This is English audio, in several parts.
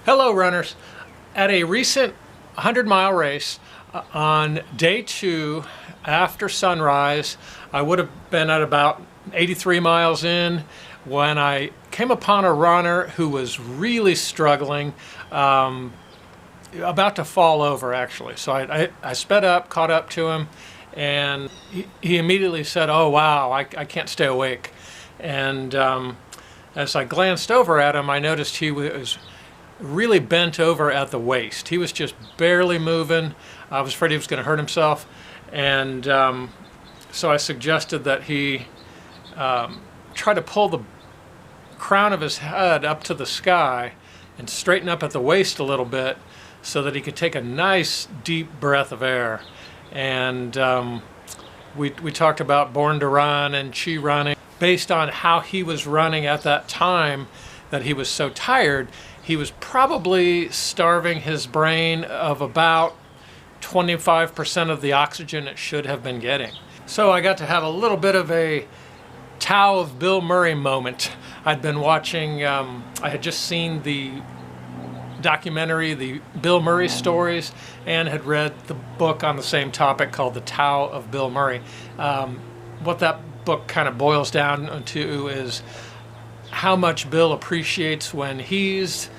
Hello runners. At a recent 100-mile race on day 2 after sunrise, I would have been at about 83 miles in when I came upon a runner who was really struggling, about to fall over actually. So I sped up, caught up to him, and he immediately said, "Oh wow, I can't stay awake." And as I glanced over at him, I noticed he was really bent over at the waist. He was just barely moving. I was afraid he was going to hurt himself, and so I suggested that he try to pull the crown of his head up to the sky and straighten up at the waist a little bit so that he could take a nice deep breath of air. And we talked about Born to Run and Chi running. Based on how he was running at that time, that he was so tired, he was probably starving his brain of about 25% of the oxygen it should have been getting. So I got to have a little bit of a Tao of Bill Murray moment. I'd been watching, I had just seen the documentary, the Bill Murray stories, and had read the book on the same topic called The Tao of Bill Murray. What that book kind of boils down to is how much Bill appreciates when he's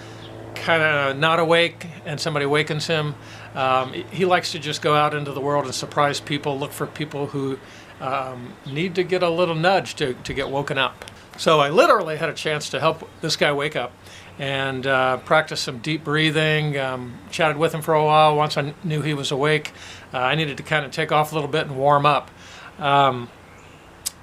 kind of not awake and somebody wakens him. He likes to just go out into the world and surprise people, look for people who need to get a little nudge to get woken up. So I literally had a chance to help this guy wake up and practice some deep breathing, chatted with him for a while. Once I knew he was awake, I needed to kind of take off a little bit and warm up.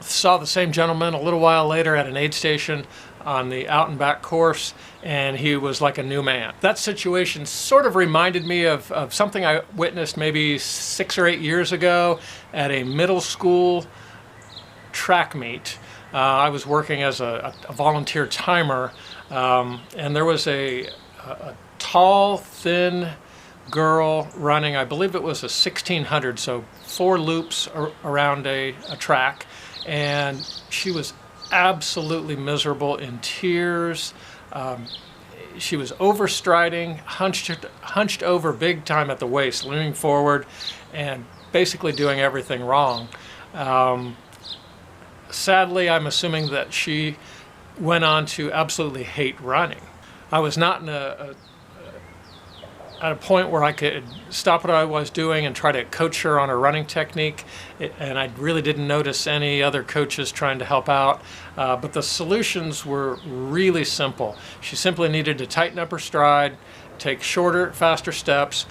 Saw the same gentleman a little while later at an aid station on the out and back course, and he was like a new man. That situation sort of reminded me of something I witnessed maybe 6 or 8 years ago at a middle school track meet. I was working as a volunteer timer, and there was a tall, thin girl running, I believe it was a 1600, so 4 loops around a track, and she was absolutely miserable, in tears. She was overstriding, hunched over big time at the waist, leaning forward, and basically doing everything wrong. Sadly, I'm assuming that she went on to absolutely hate running. I was not at a point where I could stop what I was doing and try to coach her on her running technique, and I really didn't notice any other coaches trying to help out, but the solutions were really simple. She simply needed to tighten up her stride, take shorter, faster steps,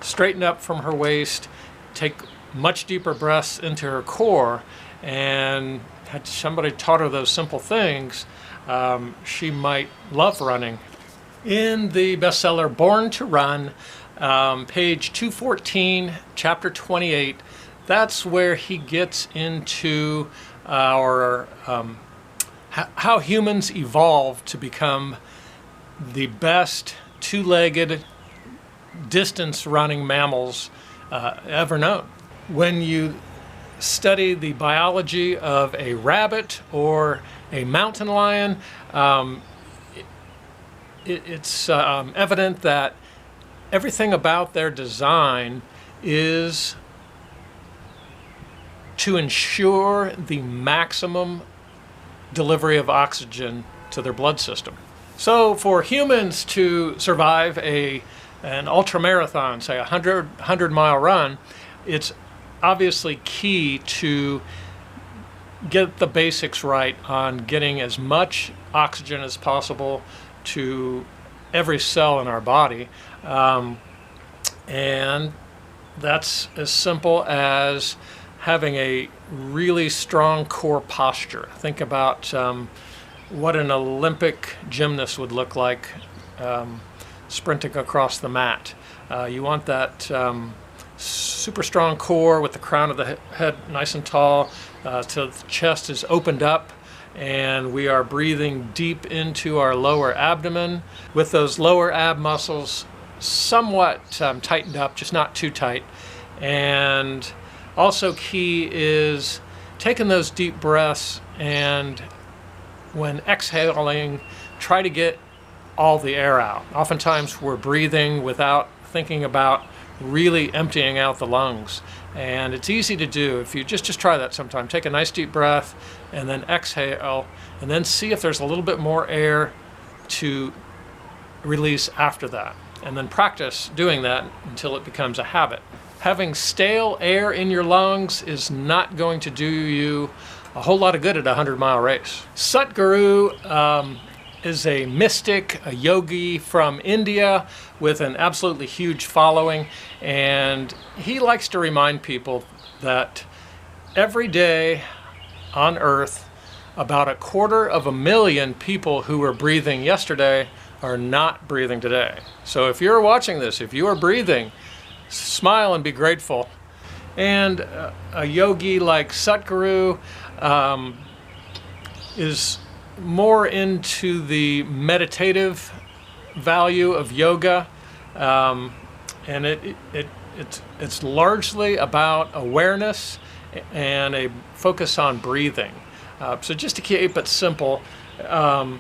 straighten up from her waist, take much deeper breaths into her core, and had somebody taught her those simple things, she might love running. In the bestseller Born to Run, page 214, chapter 28, that's where he gets into our how humans evolved to become the best two-legged distance running mammals ever known. When you study the biology of a rabbit or a mountain lion, it's evident that everything about their design is to ensure the maximum delivery of oxygen to their blood system. So for humans to survive an ultramarathon, say a 100-mile run, it's obviously key to get the basics right on getting as much oxygen as possible to every cell in our body, and that's as simple as having a really strong core posture. Think about what an Olympic gymnast would look like sprinting across the mat. You want that super strong core with the crown of the head nice and tall, till the chest is opened up, and we are breathing deep into our lower abdomen with those lower ab muscles somewhat tightened up, just not too tight. And also key is taking those deep breaths, and when exhaling, try to get all the air out. Oftentimes we're breathing without thinking about really emptying out the lungs. And it's easy to do. If you just try that sometime. Take a nice deep breath and then exhale, and then see if there's a little bit more air to release after that. And then practice doing that until it becomes a habit. Having stale air in your lungs is not going to do you a whole lot of good at a 100-mile race. Satguru is a mystic, a yogi from India with an absolutely huge following, and he likes to remind people that every day on Earth, about 250,000 people who were breathing yesterday are not breathing today. So if you're watching this, if you are breathing, smile and be grateful. And a yogi like Satguru is more into the meditative value of yoga, and it's largely about awareness and a focus on breathing. So just to keep it simple, a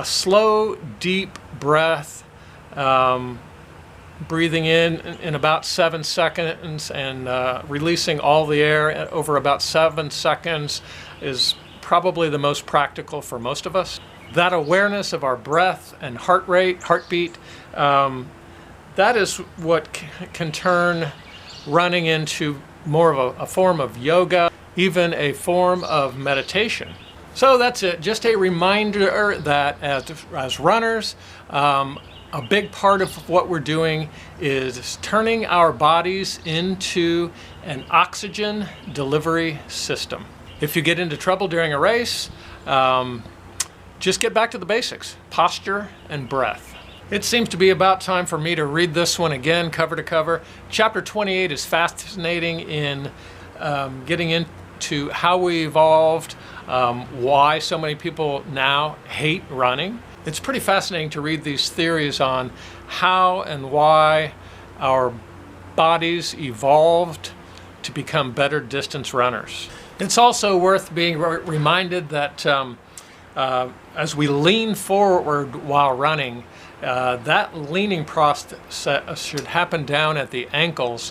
slow, deep breath, breathing in about 7 seconds and releasing all the air over about 7 seconds is probably the most practical for most of us. That awareness of our breath and heart rate, heartbeat, that is what can turn running into more of a form of yoga, even a form of meditation. So that's it. Just a reminder that as runners, a big part of what we're doing is turning our bodies into an oxygen delivery system. If you get into trouble during a race, just get back to the basics: posture and breath. It seems to be about time for me to read this one again, cover to cover. Chapter 28 is fascinating in getting into how we evolved, why so many people now hate running. It's pretty fascinating to read these theories on how and why our bodies evolved to become better distance runners. It's also worth being reminded that as we lean forward while running, that leaning process should happen down at the ankles